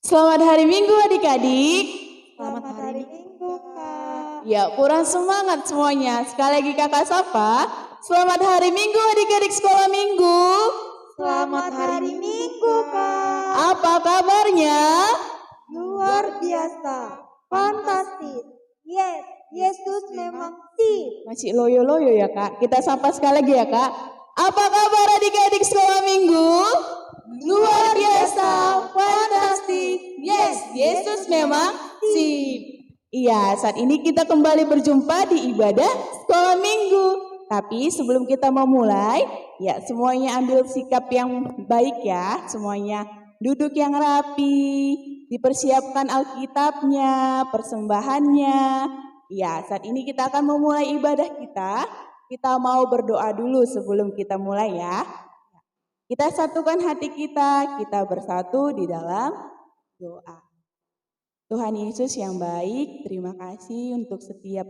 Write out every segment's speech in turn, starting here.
Selamat hari Minggu adik-adik. Selamat hari Minggu, Kak. Ya, kurang semangat semuanya. Sekali lagi kakak sapa. Selamat hari Minggu adik-adik sekolah minggu. Selamat hari Minggu, Kak. Apa kabarnya? Luar biasa. Fantastis. Yes, Yesus memang sip. Masih loyo-loyo ya kak. Kita sapa sekali lagi ya kak. Apa kabar adik-adik sekolah minggu? Luar biasa, fantastis. Yes, Yesus memang sip. Iya, saat ini kita kembali berjumpa di ibadah sekolah minggu. Tapi sebelum kita memulai, ya semuanya ambil sikap yang baik ya. Semuanya duduk yang rapi, dipersiapkan Alkitabnya, persembahannya. Ya, saat ini kita akan memulai ibadah kita. Kita mau berdoa dulu sebelum kita mulai ya. Kita satukan hati kita bersatu di dalam doa. Tuhan Yesus yang baik, terima kasih untuk setiap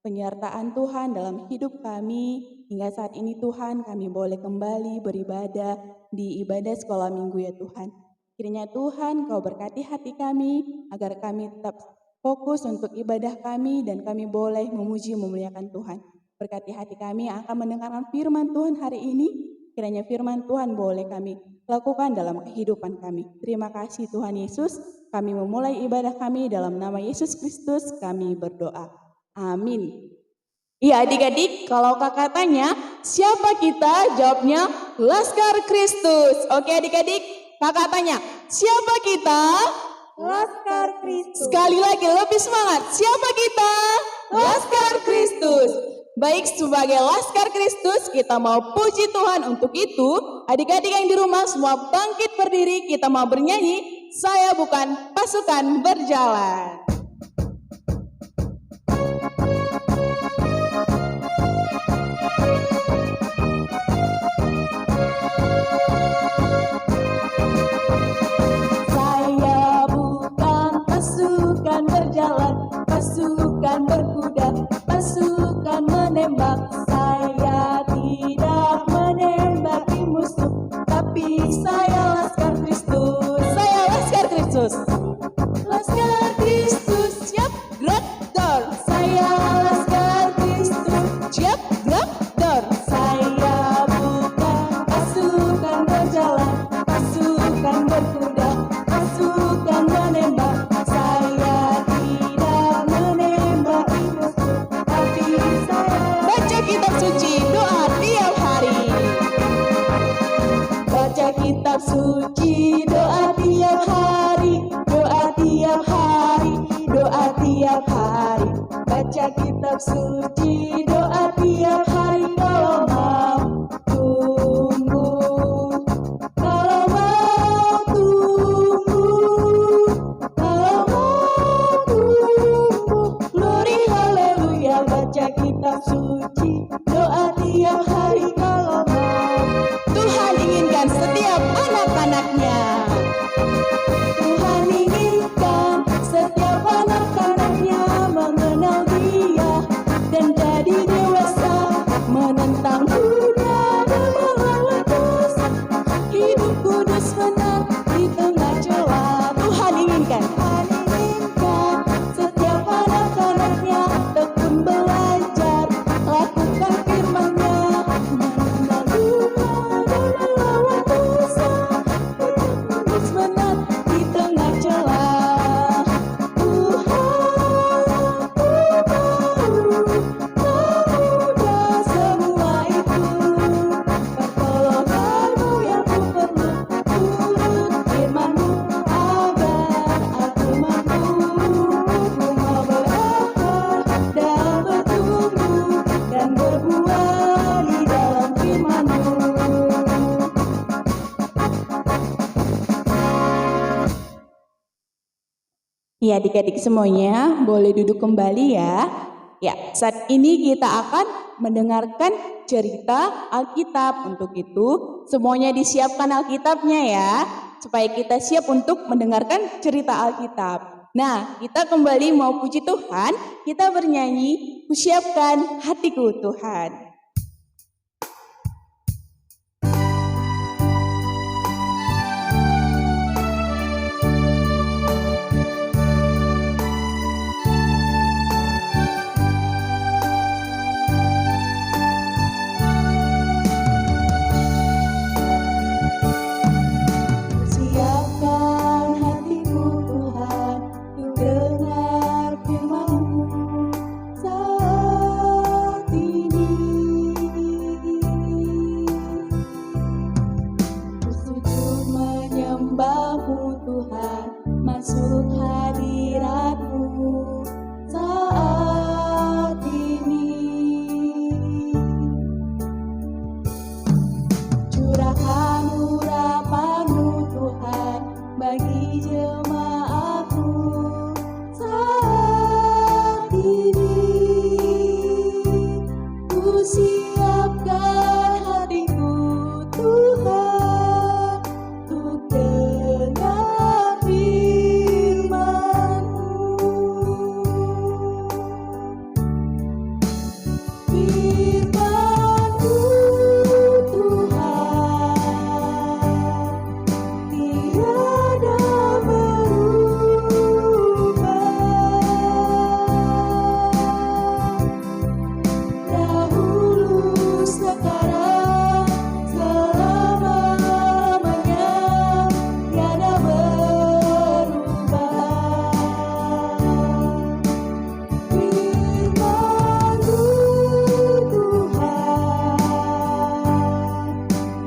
penyertaan Tuhan dalam hidup kami. Hingga saat ini Tuhan, kami boleh kembali beribadah di ibadah sekolah minggu ya Tuhan. Kiranya Tuhan, Kau berkati hati kami, agar kami tetap fokus untuk ibadah kami dan kami boleh memuji memuliakan Tuhan. Berkati hati kami yang akan mendengarkan firman Tuhan hari ini. Kiranya firman Tuhan boleh kami lakukan dalam kehidupan kami. Terima kasih Tuhan Yesus. Kami memulai ibadah kami dalam nama Yesus Kristus. Kami berdoa. Amin. Iya adik-adik, kalau kakak tanya, siapa kita? Jawabnya Laskar Kristus. Oke adik-adik, kakak tanya, siapa kita? Laskar Kristus. Sekali lagi, lebih semangat. Siapa kita? Laskar Kristus. Baik, sebagai Laskar Kristus, kita mau puji Tuhan. Untuk itu, adik-adik yang di rumah semua bangkit berdiri, kita mau bernyanyi, Saya Bukan Pasukan Berjalan. Saya bukan pasukan berjalan, pasukan berkuda, pasukan menembak. Saya tidak menembaki musuh, tapi saya Laskar Kristus. Saya Laskar Kristus. Laskar Kristus, siap gerak dor. Saya Laskar Kristus, siap gerak dor. Saya bukan pasukan berjalan, pasukan berkuda, pasukan menembak. Saya tidak menembaki musuh, tapi saya baca kitab suci, doa tiap hari. Baca kitab suci, doa tiap hari, doa tiap hari, doa tiap hari. Baca kitab suci, doa tiap hari. Kalau mau tumbuh, kalau mau tumbuh, kalau mau tumbuh, glory haleluya. Baca kitab suci, doa tiap hari. Kalau mau, Tuhan inginkan setiap anak-anaknya. Tuhan inginkan setiap anak-anaknya mengenal Dia dan jadi dewasa, menentang dunia dan melawan dosa. Hidup kudus menang di tengah celah. Tuhan inginkan setiap anak-anaknya tekun belajar, lakukan firman-Nya, mengenal dunia dan melawan dosa. Hidup kudus menang di tengah celah. Tuhan, aku tahu tak mudah semua itu. Pertolongan-Mu yang ku perlu, turut firman-Mu agar aku mampu. Ku mau berakar dan bertumbuh dan berbuah di dalam firman-Mu. Ya adik-adik semuanya boleh duduk kembali ya. Ya, saat ini kita akan mendengarkan cerita Alkitab. Untuk itu semuanya disiapkan Alkitabnya ya, supaya kita siap untuk mendengarkan cerita Alkitab. Nah, kita kembali mau puji Tuhan, kita bernyanyi, Kusiapkan Hatiku Tuhan. bersamamu Tuhan, masuk hadirat-Mu saat ini. Curahkan urapan-Mu Tuhan bagi jemaat-Mu saat ini. Ku siapkan hatiku Tuhan untuk dengar firman-Mu. Firman-Mu Tuhan tiada berubah. Dahulu, sekarang, selama-lamanya tiada berubah. Firman-Mu Tuhan,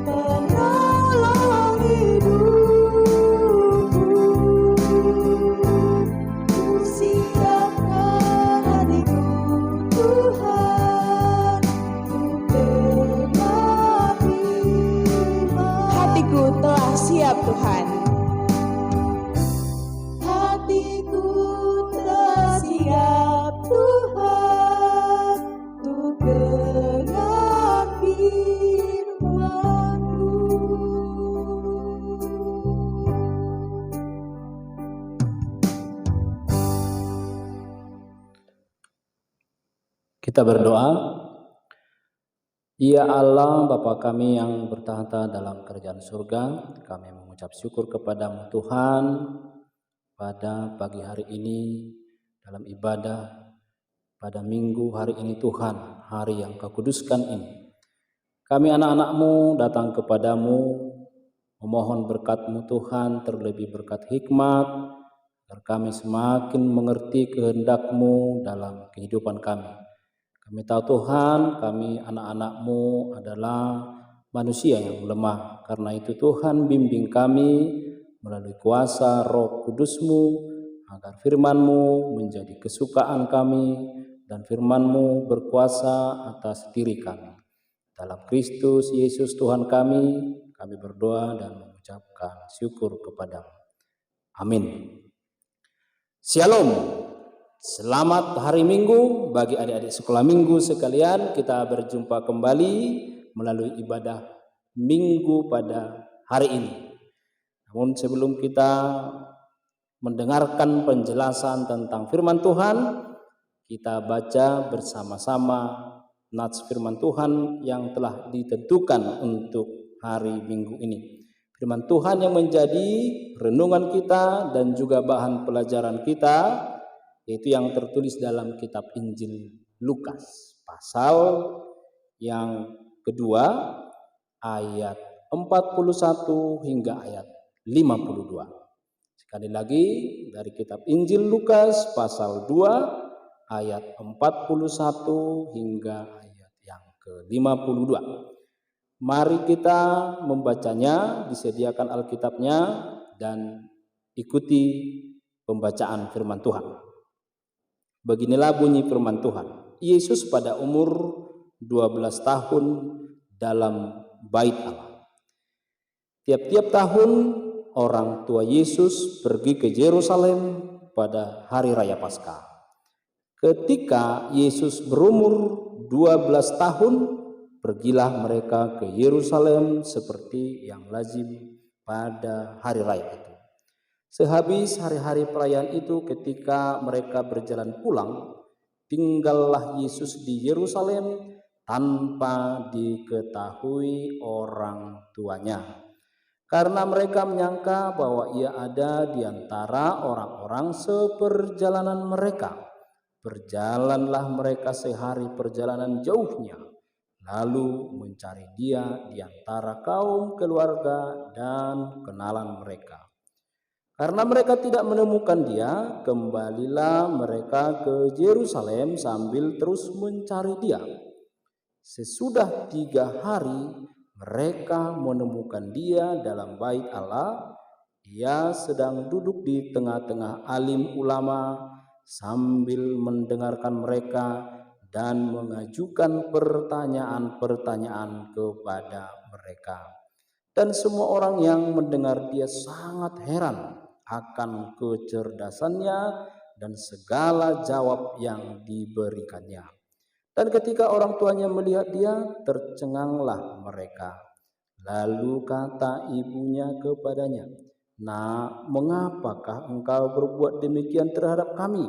penolong hidupku. Ku siapkan hatiku Tuhan untuk dengar firman. Hatiku telah siap Tuhan. Hatiku telah siap Tuhan untuk dengar firman-Mu. Kita berdoa. Ya Allah, Bapa kami yang bertahta dalam kerajaan surga, kami mengucap syukur kepadamu Tuhan pada pagi hari ini dalam ibadah pada minggu hari ini Tuhan, hari yang Kau kuduskan ini. Kami anak-anak-Mu datang kepadamu memohon berkat-Mu Tuhan, terlebih berkat hikmat, agar kami semakin mengerti kehendak-Mu dalam kehidupan kami. Kami tahu Tuhan, kami anak-anak-Mu adalah manusia yang lemah. Karena itu Tuhan bimbing kami melalui kuasa Roh Kudus-Mu, agar firman-Mu menjadi kesukaan kami dan firman-Mu berkuasa atas diri kami. Dalam Kristus Yesus Tuhan kami berdoa dan mengucapkan syukur kepada-Mu. Amin. Shalom. Selamat hari Minggu bagi adik-adik sekolah minggu sekalian. Kita berjumpa kembali melalui ibadah Minggu pada hari ini. Namun sebelum kita mendengarkan penjelasan tentang firman Tuhan, kita baca bersama-sama nats firman Tuhan yang telah ditentukan untuk hari Minggu ini. Firman Tuhan yang menjadi renungan kita dan juga bahan pelajaran kita, yaitu yang tertulis dalam kitab Injil Lukas pasal yang kedua ayat 41 hingga ayat 52. Sekali lagi dari kitab Injil Lukas pasal 2 ayat 41 hingga ayat yang ke-52. Mari kita membacanya, disediakan Alkitabnya dan ikuti pembacaan firman Tuhan. Beginilah bunyi firman Tuhan. Yesus pada umur 12 tahun dalam bait Allah. Tiap-tiap tahun orang tua Yesus pergi ke Yerusalem pada hari raya Paskah. Ketika Yesus berumur 12 tahun, pergilah mereka ke Yerusalem seperti yang lazim pada hari raya itu. Sehabis hari-hari perayaan itu, ketika mereka berjalan pulang, tinggallah Yesus di Yerusalem tanpa diketahui orang tuanya. Karena mereka menyangka bahwa ia ada di antara orang-orang seperjalanan mereka. Berjalanlah mereka sehari perjalanan jauhnya, lalu mencari dia di antara kaum keluarga dan kenalan mereka. Karena mereka tidak menemukan dia, kembalilah mereka ke Yerusalem sambil terus mencari dia. Sesudah 3 hari, mereka menemukan dia dalam bait Allah. Ia sedang duduk di tengah-tengah alim ulama sambil mendengarkan mereka dan mengajukan pertanyaan-pertanyaan kepada mereka. Dan semua orang yang mendengar dia sangat heran akan kecerdasannya dan segala jawab yang diberikannya. Dan ketika orang tuanya melihat dia, tercenganglah mereka. Lalu kata ibunya kepadanya, "Nak, mengapakah engkau berbuat demikian terhadap kami?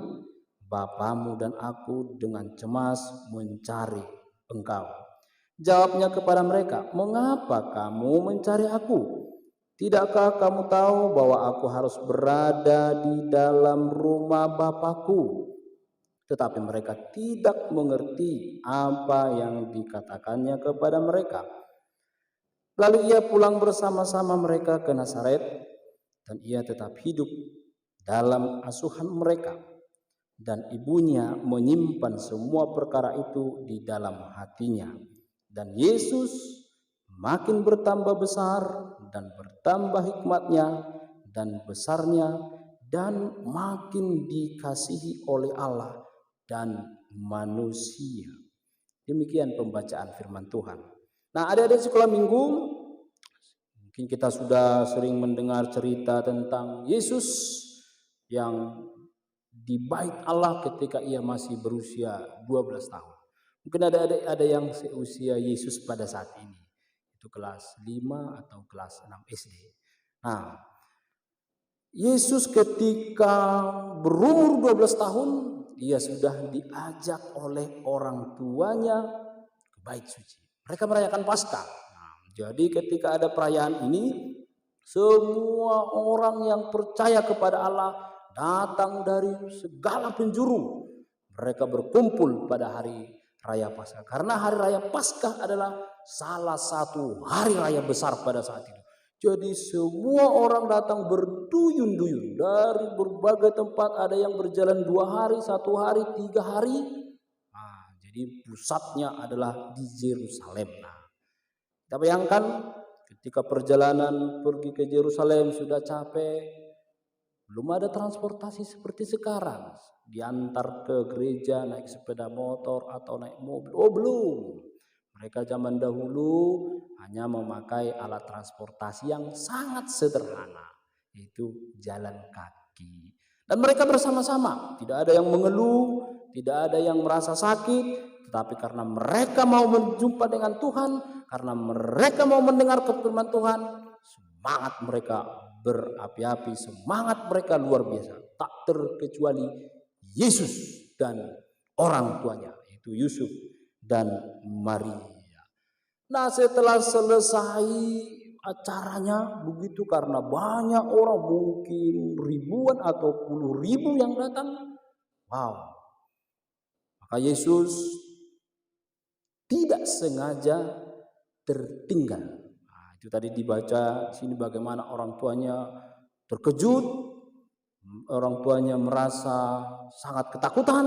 Bapamu dan aku dengan cemas mencari engkau." Jawabnya kepada mereka, "Mengapa kamu mencari aku? Tidakkah kamu tahu bahwa aku harus berada di dalam rumah Bapakku?" Tetapi mereka tidak mengerti apa yang dikatakannya kepada mereka. Lalu ia pulang bersama-sama mereka ke Nazaret, dan ia tetap hidup dalam asuhan mereka. Dan ibunya menyimpan semua perkara itu di dalam hatinya. Dan Yesus makin bertambah besar dan bertambah hikmatnya dan besarnya, dan makin dikasihi oleh Allah dan manusia. Demikian pembacaan firman Tuhan. Nah, adik-adik sekolah minggu, mungkin kita sudah sering mendengar cerita tentang Yesus yang di bait Allah ketika ia masih berusia 12 tahun. Mungkin ada yang seusia Yesus pada saat ini. Itu kelas 5 atau kelas 6 SD. Nah, Yesus ketika berumur 12 tahun, ia sudah diajak oleh orang tuanya ke bait suci. Mereka merayakan Paskah. Nah, jadi ketika ada perayaan ini, semua orang yang percaya kepada Allah datang dari segala penjuru. Mereka berkumpul pada hari raya Paskah. Karena hari raya Paskah adalah salah satu hari raya besar pada saat itu. Jadi semua orang datang berduyun-duyun dari berbagai tempat. Ada yang berjalan 2 hari, 1 hari, 3 hari. Nah, jadi pusatnya adalah di Yerusalem. Nah, kita bayangkan ketika perjalanan pergi ke Yerusalem sudah capek, belum ada transportasi seperti sekarang. Diantar ke gereja naik sepeda motor atau naik mobil. Oh, belum. Mereka zaman dahulu hanya memakai alat transportasi yang sangat sederhana, yaitu jalan kaki. Dan mereka bersama-sama, tidak ada yang mengeluh, tidak ada yang merasa sakit, tetapi karena mereka mau berjumpa dengan Tuhan, karena mereka mau mendengar firman Tuhan, semangat mereka berapi-api, semangat mereka luar biasa. Tak terkecuali Yesus dan orang tuanya, yaitu Yusuf dan Maria. Nah, setelah selesai acaranya begitu, karena banyak orang, mungkin ribuan atau puluh ribu yang datang. Wow. Maka Yesus tidak sengaja tertinggal. Nah, itu tadi dibaca sini bagaimana orang tuanya terkejut, orang tuanya merasa sangat ketakutan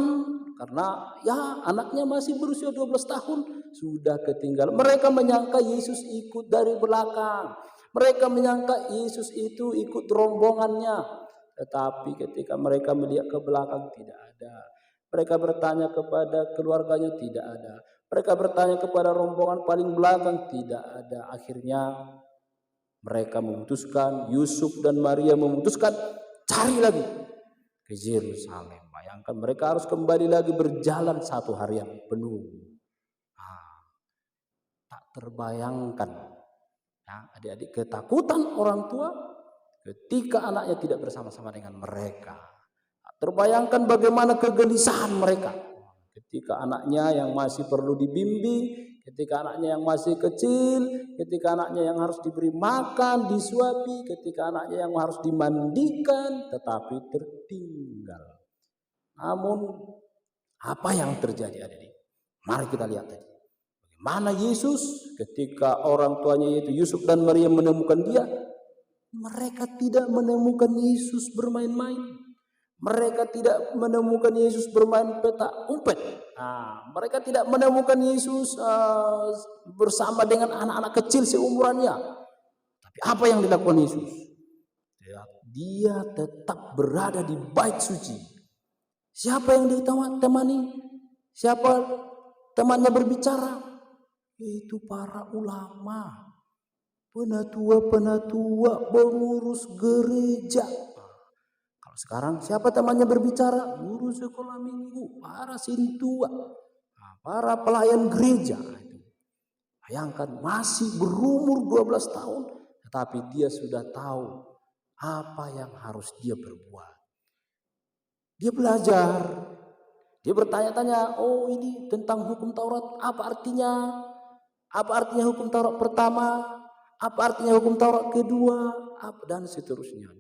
karena ya anaknya masih berusia 12 tahun sudah ketinggalan. Mereka menyangka Yesus ikut dari belakang. Mereka menyangka Yesus itu ikut rombongannya. Tetapi ketika mereka melihat ke belakang, tidak ada. Mereka bertanya kepada keluarganya, tidak ada. Mereka bertanya kepada rombongan paling belakang, tidak ada. Akhirnya mereka memutuskan, Yusuf dan Maria memutuskan, cari lagi ke Yerusalem. Bayangkan mereka harus kembali lagi berjalan 1 hari yang penuh. Tak terbayangkan ya, adik-adik, ketakutan orang tua ketika anaknya tidak bersama-sama dengan mereka. Tak terbayangkan bagaimana kegelisahan mereka ketika anaknya yang masih perlu dibimbing, ketika anaknya yang masih kecil, ketika anaknya yang harus diberi makan, disuapi, ketika anaknya yang harus dimandikan, tetapi tertinggal. Namun apa yang terjadi adik-adik? Mari kita lihat tadi. Bagaimana Yesus ketika orang tuanya yaitu Yusuf dan Maria menemukan dia, mereka tidak menemukan Yesus bermain-main. Mereka tidak menemukan Yesus bermain petak umpet. Nah, mereka tidak menemukan Yesus bersama dengan anak-anak kecil seumurannya. Tapi apa yang dilakukan Yesus? Lihat, dia tetap berada di bait suci. Siapa yang ditemani? Siapa temannya berbicara? Yaitu para ulama, penatua-penatua, pengurus gereja. Kalau sekarang siapa temannya berbicara? Guru sekolah minggu, para sintua, para pelayan gereja. Bayangkan, masih berumur 12 tahun, tetapi dia sudah tahu apa yang harus dia perbuat. Dia belajar, dia bertanya-tanya, oh ini tentang hukum Taurat, apa artinya? Apa artinya hukum Taurat pertama? Apa artinya hukum Taurat kedua? Dan seterusnya.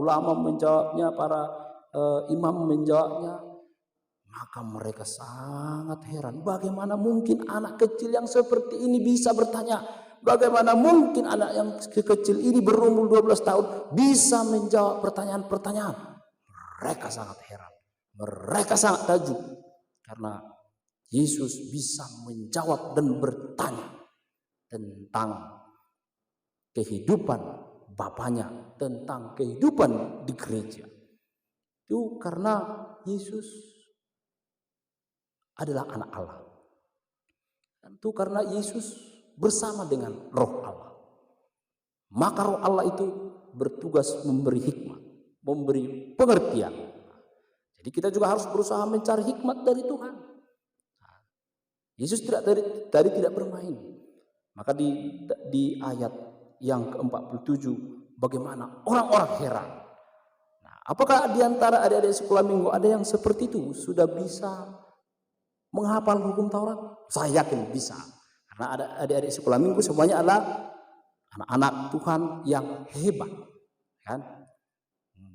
Ulama menjawabnya, para imam menjawabnya. Maka mereka sangat heran, bagaimana mungkin anak kecil yang seperti ini bisa bertanya? Bagaimana mungkin anak yang kecil ini berumur 12 tahun bisa menjawab pertanyaan-pertanyaan? Mereka sangat heran, mereka sangat takjub, karena Yesus bisa menjawab dan bertanya tentang kehidupan Bapaknya, tentang kehidupan di gereja. Itu karena Yesus adalah anak Allah. Tentu karena Yesus bersama dengan Roh Allah. Maka Roh Allah itu bertugas memberi hikmat, memberi pengertian. Jadi kita juga harus berusaha mencari hikmat dari Tuhan. Yesus tidak bermain. Maka di ayat yang ke-47 bagaimana orang-orang heran. Nah, apakah di antara adik-adik sekolah minggu ada yang seperti itu, sudah bisa menghafal hukum Taurat? Saya yakin bisa. Karena ada adik-adik sekolah minggu semuanya adalah anak-anak Tuhan yang hebat, kan?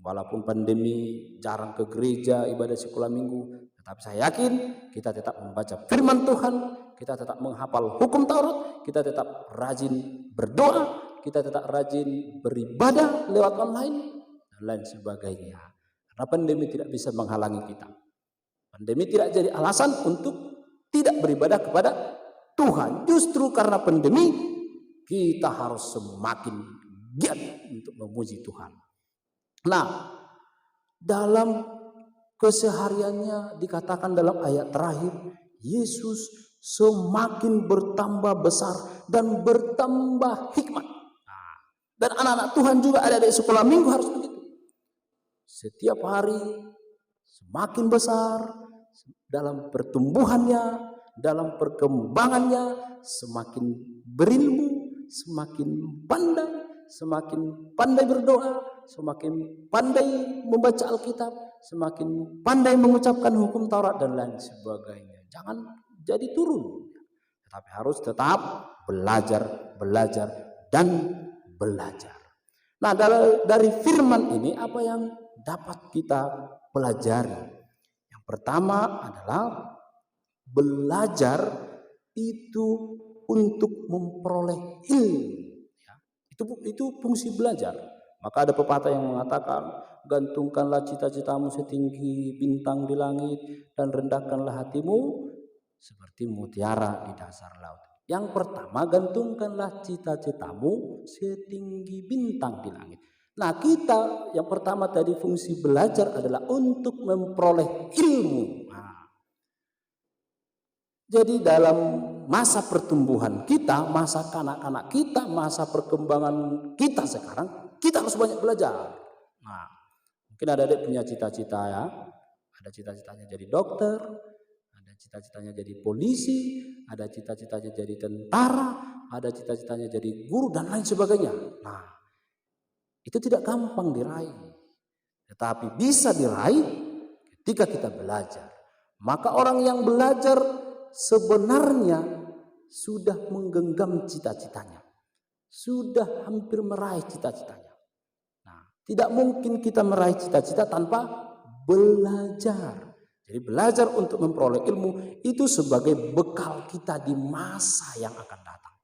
Walaupun pandemi jarang ke gereja ibadah sekolah minggu, tetapi saya yakin kita tetap membaca firman Tuhan, kita tetap menghafal hukum Taurat, kita tetap rajin berdoa, kita tetap rajin beribadah lewat online dan lain sebagainya. Karena pandemi tidak bisa menghalangi kita. Pandemi tidak jadi alasan untuk tidak beribadah kepada Tuhan. Justru karena pandemi kita harus semakin giat untuk memuji Tuhan. Nah, dalam kesehariannya dikatakan dalam ayat terakhir, Yesus semakin bertambah besar dan bertambah hikmat. Nah, dan anak-anak Tuhan juga ada di sekolah minggu harus begitu. Setiap hari semakin besar dalam pertumbuhannya, dalam perkembangannya, semakin berilmu, semakin pandai berdoa, semakin pandai membaca Alkitab, semakin pandai mengucapkan hukum Taurat dan lain sebagainya. Jangan jadi turun, tetapi harus tetap belajar dan belajar. Nah, dari firman ini apa yang dapat kita pelajari? Yang pertama adalah belajar itu untuk memperoleh ilmu. Itu fungsi belajar. Maka ada pepatah yang mengatakan, gantungkanlah cita-citamu setinggi bintang di langit dan rendahkanlah hatimu seperti mutiara di dasar laut. Yang pertama, gantungkanlah cita-citamu setinggi bintang di langit. Nah, kita yang pertama tadi fungsi belajar adalah untuk memperoleh ilmu. Jadi dalam masa pertumbuhan kita, masa kanak-kanak kita, masa perkembangan kita sekarang, kita harus banyak belajar. Nah, mungkin ada adik punya cita-cita ya, ada cita-citanya jadi dokter, ada cita-citanya jadi polisi, ada cita-citanya jadi tentara, ada cita-citanya jadi guru dan lain sebagainya. Nah, itu tidak gampang diraih, tetapi bisa diraih ketika kita belajar. Maka orang yang belajar sebenarnya sudah menggenggam cita-citanya, sudah hampir meraih cita-citanya. Nah, tidak mungkin kita meraih cita-cita tanpa belajar. Jadi belajar untuk memperoleh ilmu itu sebagai bekal kita di masa yang akan datang.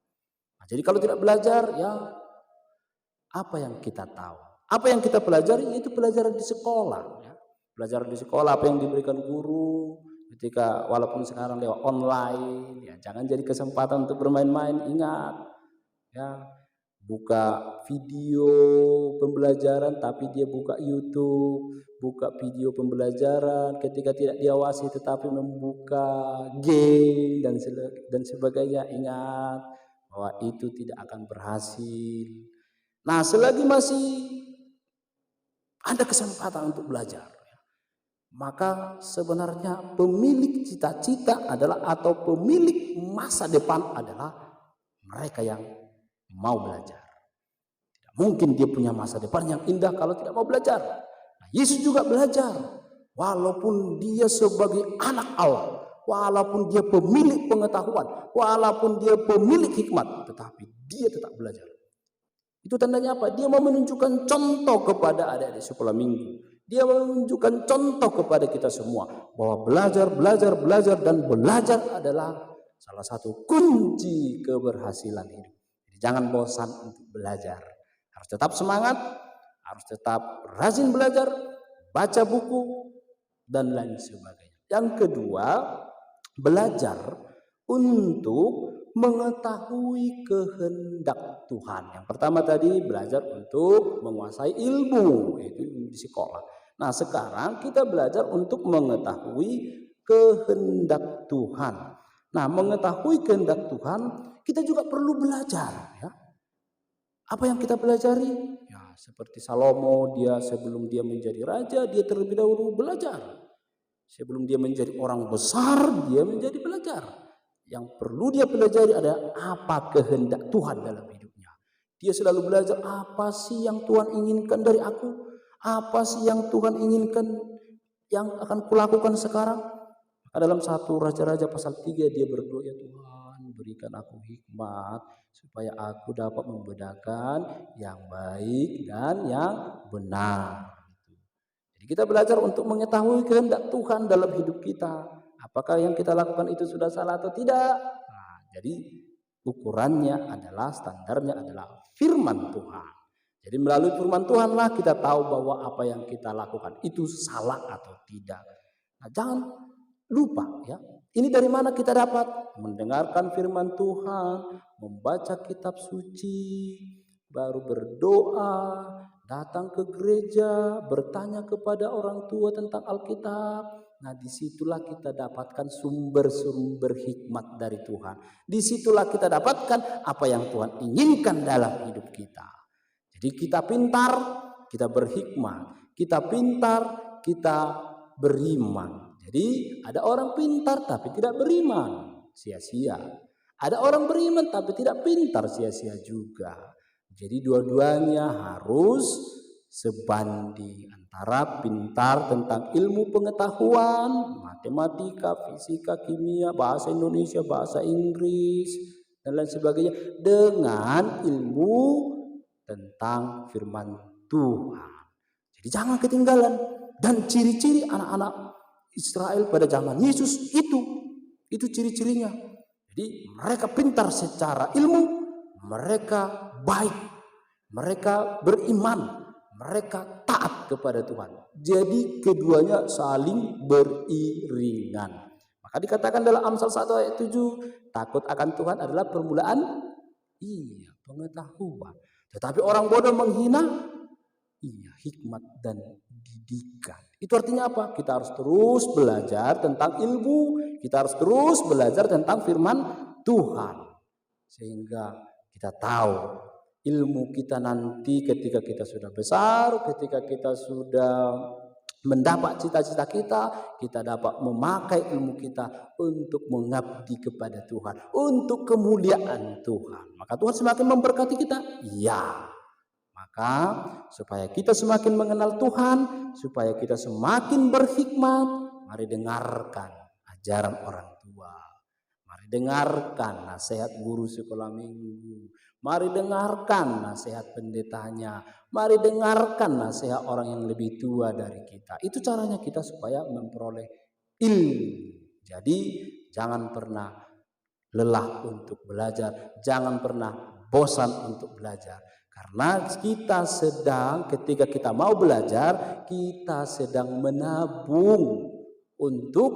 Nah, jadi kalau tidak belajar, ya apa yang kita tahu? Apa yang kita pelajari itu pelajaran di sekolah. Ya. Pelajaran di sekolah apa yang diberikan guru, ketika walaupun sekarang lewat online, ya jangan jadi kesempatan untuk bermain-main. Ingat, ya buka video pembelajaran tapi dia buka YouTube, buka video pembelajaran ketika tidak diawasi tetapi membuka game dan sebagainya. Ingat bahwa itu tidak akan berhasil. Nah, selagi masih ada kesempatan untuk belajar, maka sebenarnya pemilik cita-cita adalah atau pemilik masa depan adalah mereka yang mau belajar. Tidak mungkin dia punya masa depan yang indah kalau tidak mau belajar. Nah, Yesus juga belajar. Walaupun dia sebagai anak Allah, walaupun dia pemilik pengetahuan, walaupun dia pemilik hikmat, tetapi dia tetap belajar. Itu tandanya apa? Dia mau menunjukkan contoh kepada adik-adik sekolah minggu. Dia menunjukkan contoh kepada kita semua bahwa belajar dan belajar adalah salah satu kunci keberhasilan hidup. Jadi jangan bosan untuk belajar. Harus tetap semangat, harus tetap rajin belajar, baca buku dan lain sebagainya. Yang kedua, belajar untuk mengetahui kehendak Tuhan. Yang pertama tadi belajar untuk menguasai ilmu, itu di sekolah. Nah, sekarang kita belajar untuk mengetahui kehendak Tuhan. Nah, mengetahui kehendak Tuhan, kita juga perlu belajar, ya. Apa yang kita pelajari? Ya, seperti Salomo, dia sebelum dia menjadi raja, dia terlebih dahulu belajar. Sebelum dia menjadi orang besar, dia menjadi belajar. Yang perlu dia pelajari adalah apa kehendak Tuhan dalam hidupnya. Dia selalu belajar, apa sih yang Tuhan inginkan dari aku? Apa sih yang Tuhan inginkan yang akan kulakukan sekarang? Maka dalam 1 Raja-Raja pasal 3 dia berdoa, ya Tuhan, berikan aku hikmat supaya aku dapat membedakan yang baik dan yang benar. Jadi kita belajar untuk mengetahui kehendak Tuhan dalam hidup kita. Apakah yang kita lakukan itu sudah salah atau tidak? Nah, jadi ukurannya adalah, standarnya adalah firman Tuhan. Jadi melalui firman Tuhanlah kita tahu bahwa apa yang kita lakukan itu salah atau tidak. Nah, jangan lupa, ya. Ini dari mana kita dapat? Mendengarkan firman Tuhan, membaca kitab suci, baru berdoa, datang ke gereja, bertanya kepada orang tua tentang Alkitab. Nah, disitulah kita dapatkan sumber-sumber hikmat dari Tuhan. Disitulah kita dapatkan apa yang Tuhan inginkan dalam hidup kita. Jadi kita pintar, kita berhikmat. Kita pintar, kita beriman. Jadi ada orang pintar tapi tidak beriman, sia-sia. Ada orang beriman tapi tidak pintar, sia-sia juga. Jadi dua-duanya harus sebanding, antara pintar tentang ilmu pengetahuan, matematika, fisika, kimia, bahasa Indonesia, bahasa Inggris, dan lain sebagainya, dengan ilmu tentang firman Tuhan. Jadi jangan ketinggalan. Dan ciri-ciri anak-anak Israel pada zaman Yesus itu ciri-cirinya. Jadi mereka pintar secara ilmu, mereka baik, mereka beriman, mereka taat kepada Tuhan. Jadi keduanya saling beriringan. Maka dikatakan dalam Amsal 1 ayat 7, takut akan Tuhan adalah permulaan pengetahuan. Tetapi orang bodoh menghina hikmat dan didikan. Itu artinya apa? Kita harus terus belajar tentang ilmu, kita harus terus belajar tentang firman Tuhan. Sehingga kita tahu ilmu kita nanti ketika kita sudah besar, ketika kita sudah mendapat cita-cita kita dapat memakai ilmu kita untuk mengabdi kepada Tuhan, untuk kemuliaan Tuhan. Maka Tuhan semakin memberkati kita. Ya. Maka supaya kita semakin mengenal Tuhan, supaya kita semakin berhikmat, mari dengarkan ajaran orang tua. Mari dengarkan nasihat guru sekolah minggu. Mari dengarkan nasihat pendetanya. Mari dengarkan nasihat orang yang lebih tua dari kita. Itu caranya kita supaya memperoleh ilmu. Jadi jangan pernah lelah untuk belajar. Jangan pernah bosan untuk belajar. Karena ketika kita mau belajar, kita sedang menabung untuk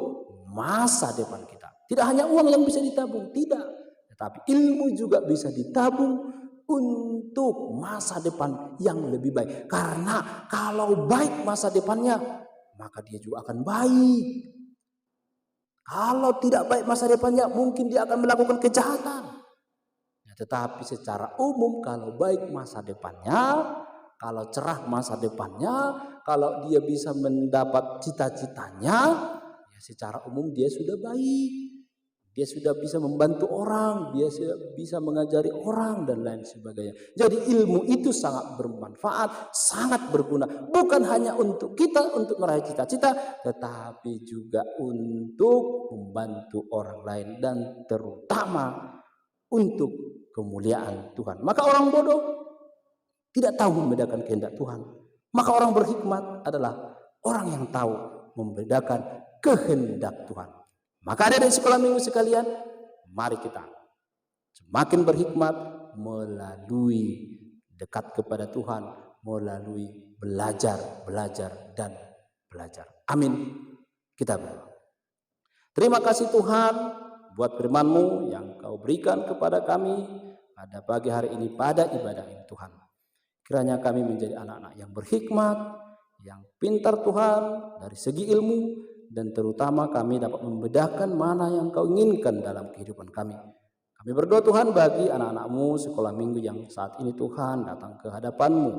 masa depan kita. Tidak hanya uang yang bisa ditabung, tidak. Tetapi ilmu juga bisa ditabung untuk masa depan yang lebih baik. Karena kalau baik masa depannya, maka dia juga akan baik. Kalau tidak baik masa depannya, mungkin dia akan melakukan kejahatan. Ya, tetapi secara umum kalau baik masa depannya, kalau cerah masa depannya, kalau dia bisa mendapat cita-citanya, ya secara umum dia sudah baik. Dia sudah bisa membantu orang, dia sudah bisa mengajari orang dan lain sebagainya. Jadi ilmu itu sangat bermanfaat, sangat berguna. Bukan hanya untuk kita, untuk meraih cita-cita, tetapi juga untuk membantu orang lain dan terutama untuk kemuliaan Tuhan. Maka orang bodoh tidak tahu membedakan kehendak Tuhan. Maka orang berhikmat adalah orang yang tahu membedakan kehendak Tuhan. Maka ada di sekolah minggu sekalian, mari kita semakin berhikmat melalui dekat kepada Tuhan, melalui belajar, dan belajar. Amin. Kita berdoa. Terima kasih Tuhan buat firman-Mu yang Kau berikan kepada kami pada pagi hari ini pada ibadah ini Tuhan. Kiranya kami menjadi anak-anak yang berhikmat, yang pintar Tuhan dari segi ilmu, dan terutama kami dapat membedakan mana yang Kau inginkan dalam kehidupan kami. Kami berdoa Tuhan bagi anak-anak-Mu sekolah minggu yang saat ini Tuhan datang ke hadapan-Mu.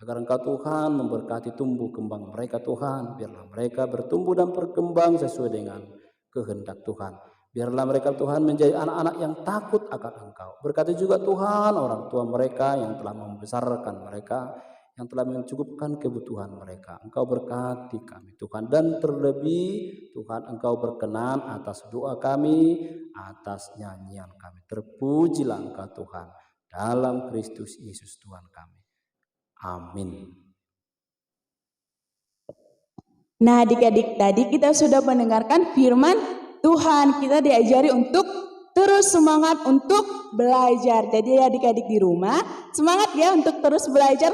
Agar Engkau Tuhan memberkati tumbuh kembang mereka Tuhan. Biarlah mereka bertumbuh dan berkembang sesuai dengan kehendak Tuhan. Biarlah mereka Tuhan menjadi anak-anak yang takut akan Engkau. Berkati juga Tuhan orang tua mereka yang telah membesarkan mereka, yang telah mencukupkan kebutuhan mereka. Engkau berkati kami Tuhan. Dan terlebih Tuhan Engkau berkenan atas doa kami, atas nyanyian kami. Terpujilah Engkau Tuhan dalam Kristus Yesus Tuhan kami. Amin. Nah adik-adik, tadi kita sudah mendengarkan firman Tuhan. Kita diajari untuk terus semangat untuk belajar. Jadi adik-adik di rumah semangat ya untuk terus belajar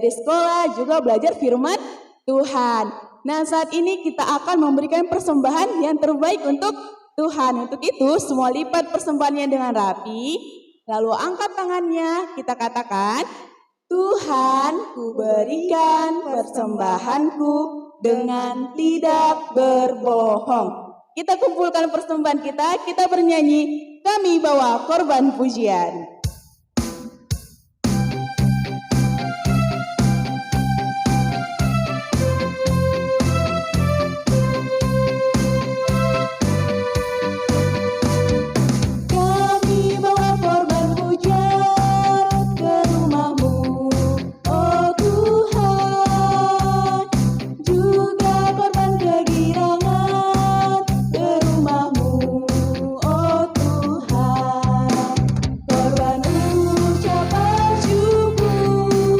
di sekolah, juga belajar firman Tuhan. Nah saat ini kita akan memberikan persembahan yang terbaik untuk Tuhan. Untuk itu semua lipat persembahannya dengan rapi, lalu angkat tangannya, kita katakan, Tuhan, ku berikan persembahanku dengan tidak berbohong. Kita kumpulkan persembahan kita bernyanyi, kami bawa korban pujian. Kami bawa korban pujian ke rumah-Mu, oh Tuhan, juga korban kegirangan ke rumah-Mu, oh Tuhan. Korban ucapan syukur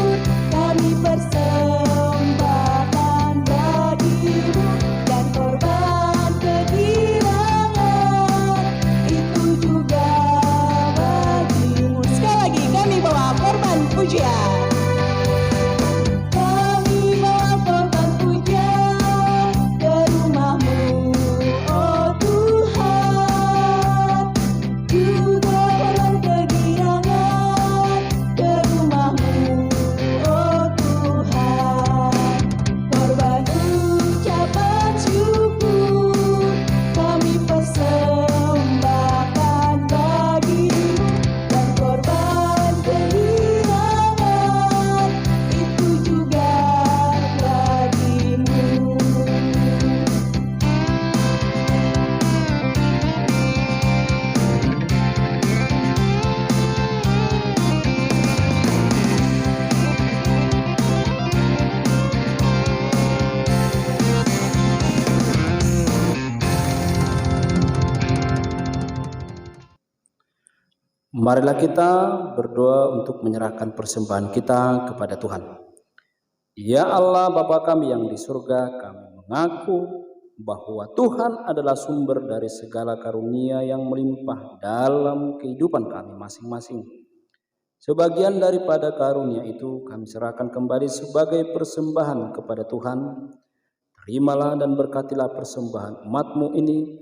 kami persembahkan bagi-Mu, dan korban kegirangan itu juga bagi-Mu. Sekali lagi kami bawa korban pujian. Kami bawa korban pujian ke rumah-Mu, oh Tuhan, juga korban kegirangan ke rumah-Mu, oh Tuhan. Korban ucapan syukur kami persembahkan bagi-Mu, dan korban kehilangan itu juga bagi-Mu. Marilah kita berdoa untuk menyerahkan persembahan kita kepada Tuhan. Ya Allah Bapa kami yang di surga, kami mengaku bahwa Tuhan adalah sumber dari segala karunia yang melimpah dalam kehidupan kami masing-masing. Sebagian daripada karunia itu kami serahkan kembali sebagai persembahan kepada Tuhan. Terimalah dan berkatilah persembahan umat-Mu ini,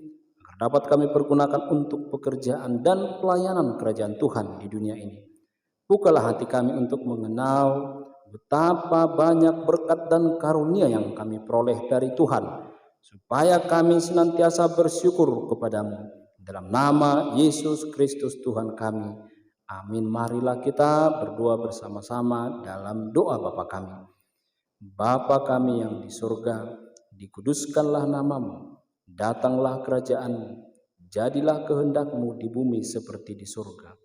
dapat kami pergunakan untuk pekerjaan dan pelayanan kerajaan Tuhan di dunia ini. Bukalah hati kami untuk mengenal betapa banyak berkat dan karunia yang kami peroleh dari Tuhan, supaya kami senantiasa bersyukur kepadamu. Dalam nama Yesus Kristus Tuhan kami. Amin. Marilah kita berdoa bersama-sama dalam doa Bapa kami. Bapa kami yang di surga, dikuduskanlah namamu, datanglah kerajaanmu, jadilah kehendakmu di bumi seperti di surga.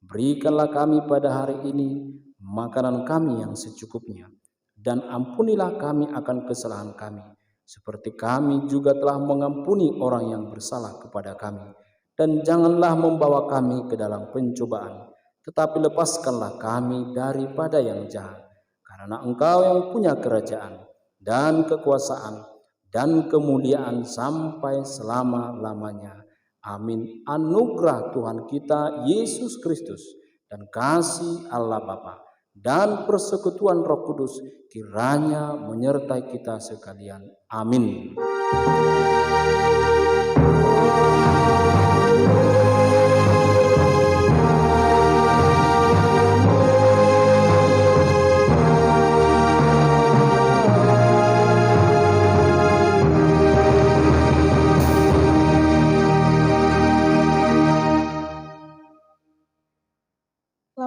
Berikanlah kami pada hari ini makanan kami yang secukupnya, dan ampunilah kami akan kesalahan kami, seperti kami juga telah mengampuni orang yang bersalah kepada kami. Dan janganlah membawa kami ke dalam pencobaan, tetapi lepaskanlah kami daripada yang jahat. Karena Engkau yang punya kerajaan dan kekuasaan dan kemuliaan sampai selama-lamanya. Amin. Anugerah Tuhan kita Yesus Kristus dan kasih Allah Bapa dan persekutuan Roh Kudus kiranya menyertai kita sekalian. Amin.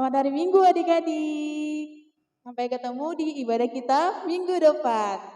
Selamat hari Minggu adik-adik. Sampai ketemu di ibadah kita minggu depan.